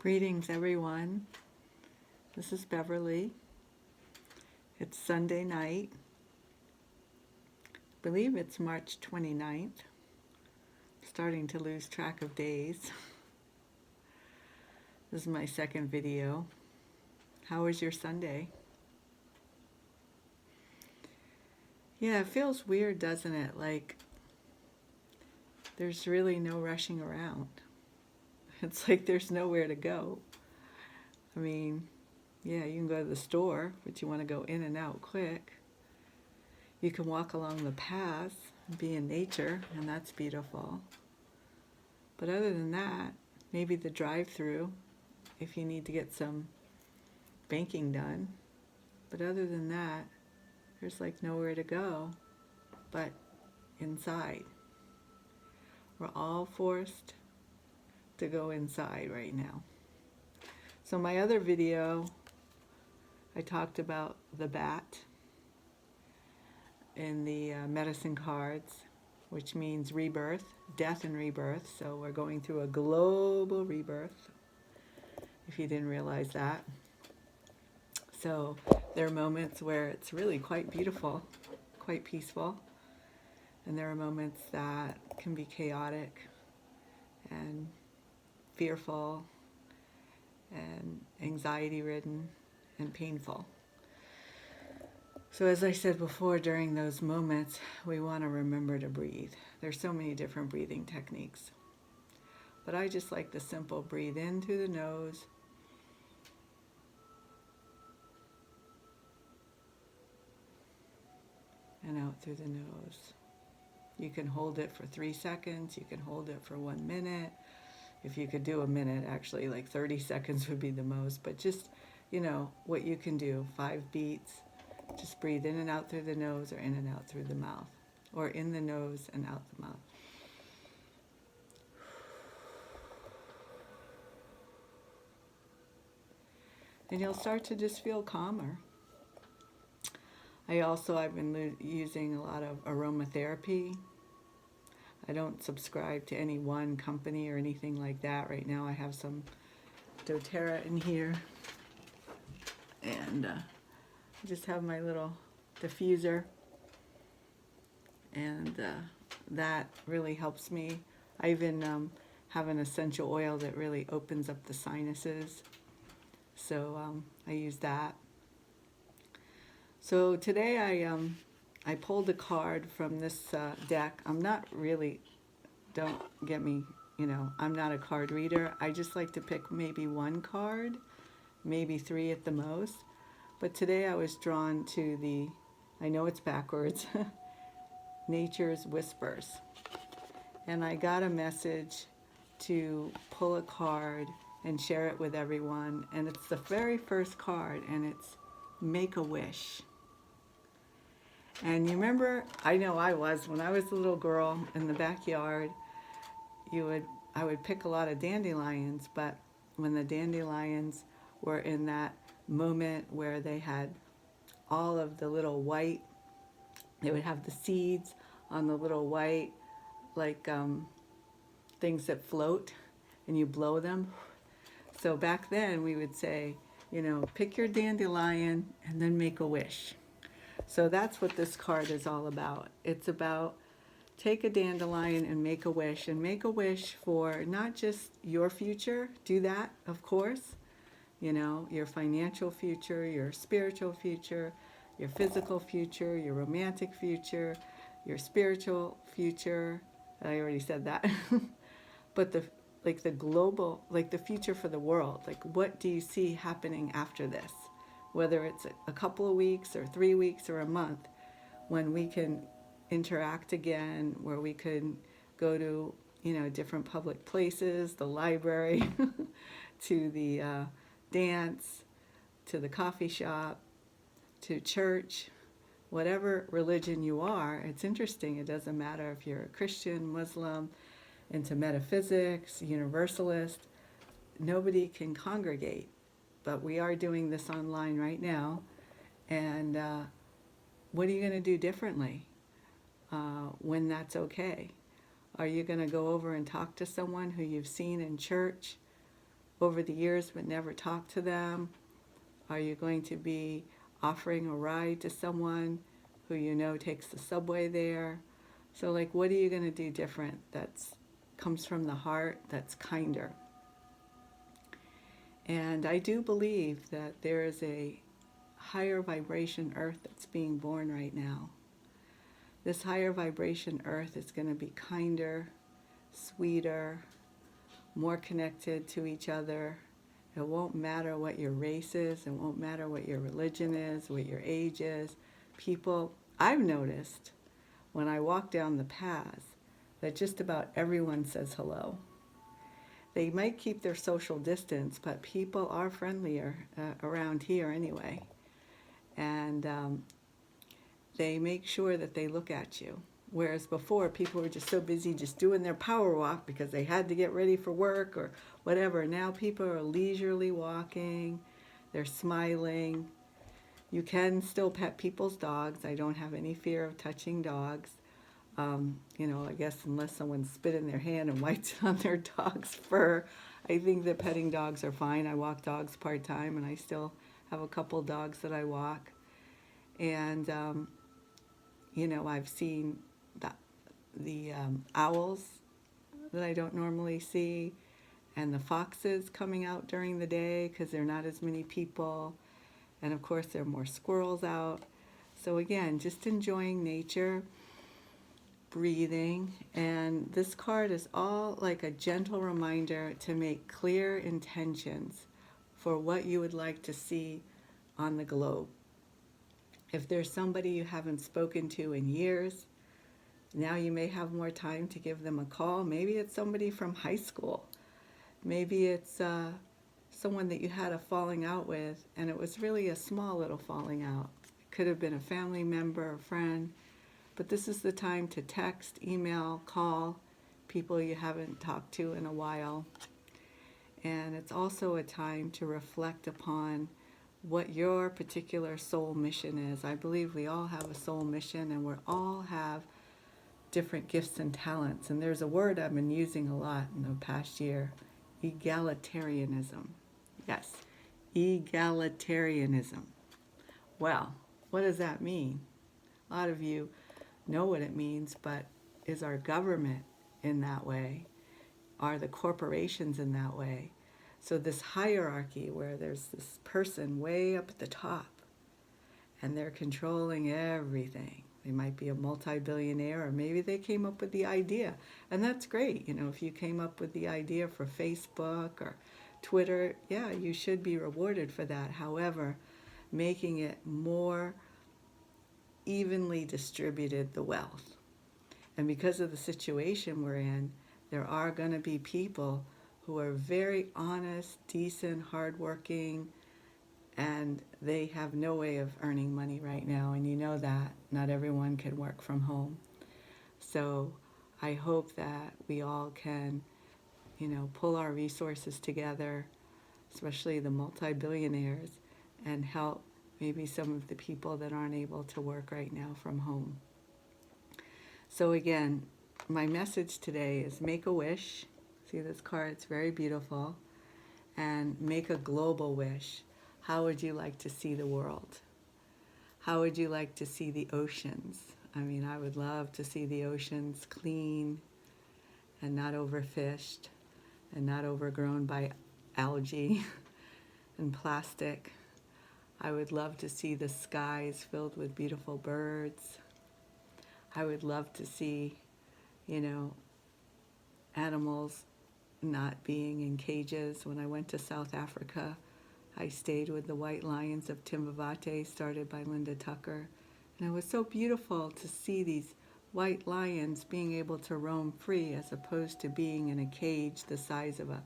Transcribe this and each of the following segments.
Greetings, everyone. This is Beverly. It's Sunday night. I believe it's March 29th. Starting to lose track of days. This is my second video. How was your Sunday? Yeah, it feels weird, doesn't it? Like there's really no rushing around. It's like there's nowhere to go. I mean, yeah, you can go to the store, but you want to go in and out quick. You can walk along the paths and be in nature, and that's beautiful. But other than that, maybe the drive-through if you need to get some banking done. But other than that, there's like nowhere to go but inside. We're all forced to go inside right now. So my other video, I talked about the bat in the medicine cards, which means rebirth, death and rebirth. So we're going through a global rebirth, if you didn't realize that. So there are moments where it's really quite beautiful, quite peaceful. And there are moments that can be chaotic and fearful and anxiety-ridden and painful. So as I said before, during those moments, we want to remember to breathe. There's so many different breathing techniques. But I just like the simple breathe in through the nose, and out through the nose. You can hold it for 3 seconds, you can hold it for 1 minute. If you could do a minute, actually, like 30 seconds would be the most, but just, what you can do, 5 beats. Just breathe in and out through the nose, or in and out through the mouth, or in the nose and out the mouth. And you'll start to just feel calmer. I've been using a lot of aromatherapy. I don't subscribe to any one company or anything like that. Right now I have some doTERRA in here. And I just have my little diffuser. And that really helps me. I even have an essential oil that really opens up the sinuses. So I use that. So today I pulled a card from this deck. I'm not really, don't get me, I'm not a card reader. I just like to pick maybe one card, maybe 3 at the most. But today I was drawn to I know it's backwards, Nature's Whispers. And I got a message to pull a card and share it with everyone. And it's the very first card, and it's Make a Wish. And you remember, I know when I was a little girl in the backyard, I would pick a lot of dandelions, but when the dandelions were in that moment where they had all of the little white, they would have the seeds on the little white, like things that float, and you blow them. So back then we would say, pick your dandelion and then make a wish. So that's what this card is all about. It's about take a dandelion and make a wish for not just your future, do that, of course, your financial future, your spiritual future, your physical future, your romantic future, your spiritual future. I already said that. But the global, like the future for the world, like what do you see happening after this? Whether it's a couple of weeks or 3 weeks or a month, when we can interact again, where we can go to, different public places, the library, to the dance, to the coffee shop, to church, whatever religion you are. It's interesting. It doesn't matter if you're a Christian, Muslim, into metaphysics, universalist. Nobody can congregate. But we are doing this online right now. And what are you going to do differently when that's okay? Are you going to go over and talk to someone who you've seen in church over the years but never talk to them? Are you going to be offering a ride to someone who you know takes the subway there? So like, what are you going to do different that's comes from the heart, that's kinder? And I do believe that there is a higher vibration earth that's being born right now. This higher vibration earth is going to be kinder, sweeter, more connected to each other. It won't matter what your race is. It won't matter what your religion is, what your age is. People, I've noticed when I walk down the paths that just about everyone says hello. They might keep their social distance, but people are friendlier around here anyway. And they make sure that they look at you. Whereas before, people were just so busy just doing their power walk because they had to get ready for work or whatever. Now people are leisurely walking, they're smiling. You can still pet people's dogs. I don't have any fear of touching dogs. I guess unless someone spit in their hand and wiped on their dog's fur, I think that petting dogs are fine. I walk dogs part-time, and I still have a couple dogs that I walk. And, I've seen the owls that I don't normally see, and the foxes coming out during the day because there are not as many people. And, of course, there are more squirrels out. So, again, just enjoying nature, breathing, and this card is all like a gentle reminder to make clear intentions for what you would like to see on the globe. If there's somebody you haven't spoken to in years, now you may have more time to give them a call. Maybe it's somebody from high school. Maybe it's someone that you had a falling out with, and it was really a small little falling out. It could have been a family member, a friend. But this is the time to text, email, call people you haven't talked to in a while. And it's also a time to reflect upon what your particular soul mission is. I believe we all have a soul mission, and we all have different gifts and talents. And there's a word I've been using a lot in the past year, egalitarianism. Yes, egalitarianism. Well, what does that mean? A lot of you know what it means, but is our government in that way? Are the corporations in that way? So this hierarchy where there's this person way up at the top and they're controlling everything. They might be a multi-billionaire, or maybe they came up with the idea. And that's great. If you came up with the idea for Facebook or Twitter, yeah, you should be rewarded for that. However, making it more evenly distributed, the wealth. And because of the situation we're in, there are going to be people who are very honest, decent, hardworking, and they have no way of earning money right now. And you know that not everyone can work from home. So I hope that we all can, pull our resources together, especially the multi-billionaires, and help maybe some of the people that aren't able to work right now from home. So again, my message today is make a wish. See this card, it's very beautiful. And make a global wish. How would you like to see the world? How would you like to see the oceans? I would love to see the oceans clean and not overfished and not overgrown by algae and plastic. I would love to see the skies filled with beautiful birds. I would love to see, animals not being in cages. When I went to South Africa, I stayed with the white lions of Timbavate, started by Linda Tucker. And it was so beautiful to see these white lions being able to roam free as opposed to being in a cage the size of a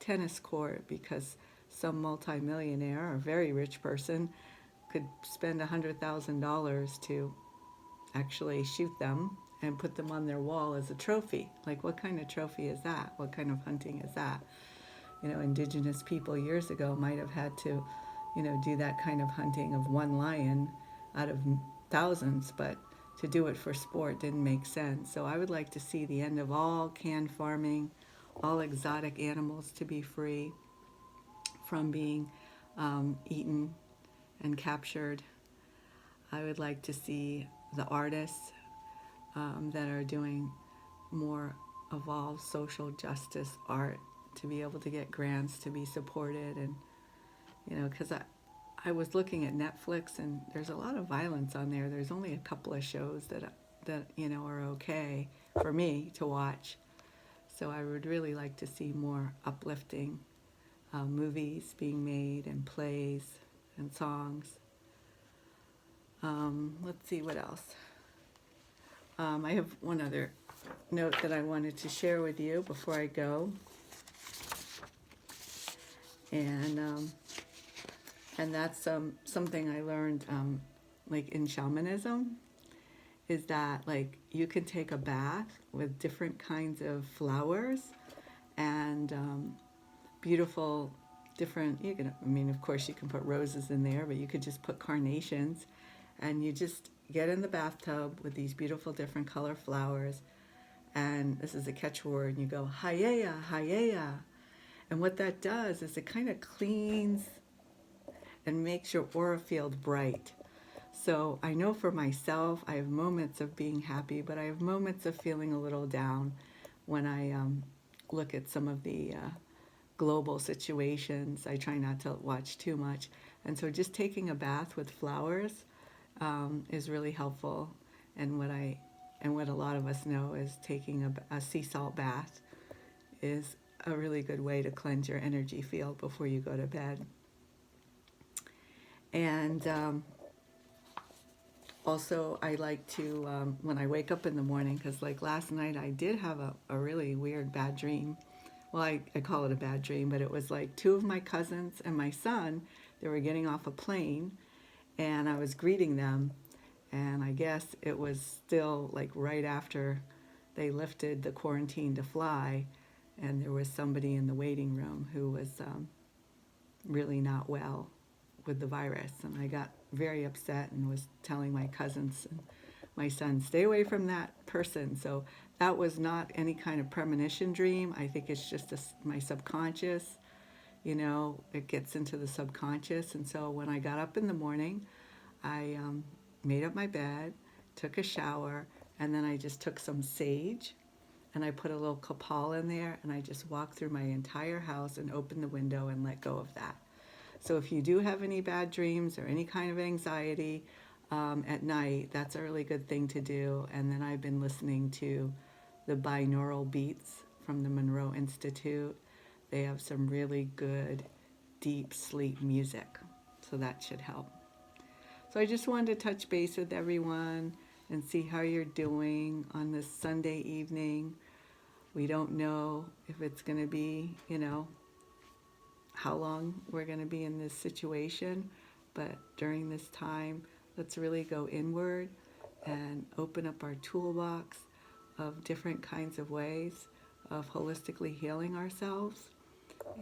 tennis court because some multimillionaire or very rich person could spend $100,000 to actually shoot them and put them on their wall as a trophy. Like, what kind of trophy is that? What kind of hunting is that? Indigenous people years ago might have had to, do that kind of hunting of one lion out of thousands, but to do it for sport didn't make sense. So I would like to see the end of all canned farming, all exotic animals to be free. from being eaten and captured. I would like to see the artists that are doing more evolved social justice art to be able to get grants to be supported. And because I was looking at Netflix, and there's a lot of violence on there. There's only a couple of shows that are okay for me to watch. So I would really like to see more uplifting movies being made, and plays and songs. Let's see what else. I have one other note that I wanted to share with you before I go, and that's something I learned like in shamanism, is that like you can take a bath with different kinds of flowers and beautiful different, of course you can put roses in there, but you could just put carnations, and you just get in the bathtub with these beautiful different color flowers, and this is a catchword, and you go hayaya, hayaya. And what that does is it kind of cleans and makes your aura field bright. So I know for myself, I have moments of being happy, but I have moments of feeling a little down when I look at some of the global situations. I try not to watch too much. And so just taking a bath with flowers is really helpful. And what a lot of us know is taking a sea salt bath is a really good way to cleanse your energy field before you go to bed. And also I like to, when I wake up in the morning, because like last night I did have a really weird bad dream. Well, I call it a bad dream, but it was like two of my cousins and my son, they were getting off a plane, and I was greeting them, and I guess it was still like right after they lifted the quarantine to fly, and there was somebody in the waiting room who was really not well with the virus, and I got very upset and was telling my cousins and my son, stay away from that person. So that was not any kind of premonition dream. I think it's just my subconscious, it gets into the subconscious. And so when I got up in the morning, I made up my bed, took a shower, and then I just took some sage and I put a little kapal in there, and I just walked through my entire house and opened the window and let go of that. So if you do have any bad dreams or any kind of anxiety at night, that's a really good thing to do. And then I've been listening to the binaural beats from the Monroe Institute. They have some really good deep sleep music, so that should help. So I just wanted to touch base with everyone and see how you're doing on this Sunday evening. We don't know if it's going to be, how long we're going to be in this situation, but during this time, let's really go inward and open up our toolbox of different kinds of ways of holistically healing ourselves,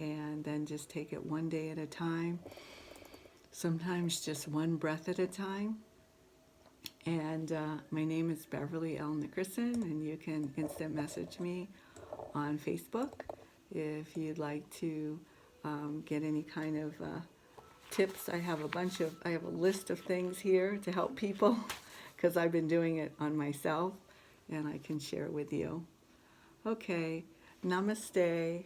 and then just take it one day at a time, sometimes just one breath at a time. And my name is Beverly L. Nickerson, and you can instant message me on Facebook if you'd like to get any kind of tips. I have a list of things here to help people because I've been doing it on myself, and I can share with you. Okay, namaste.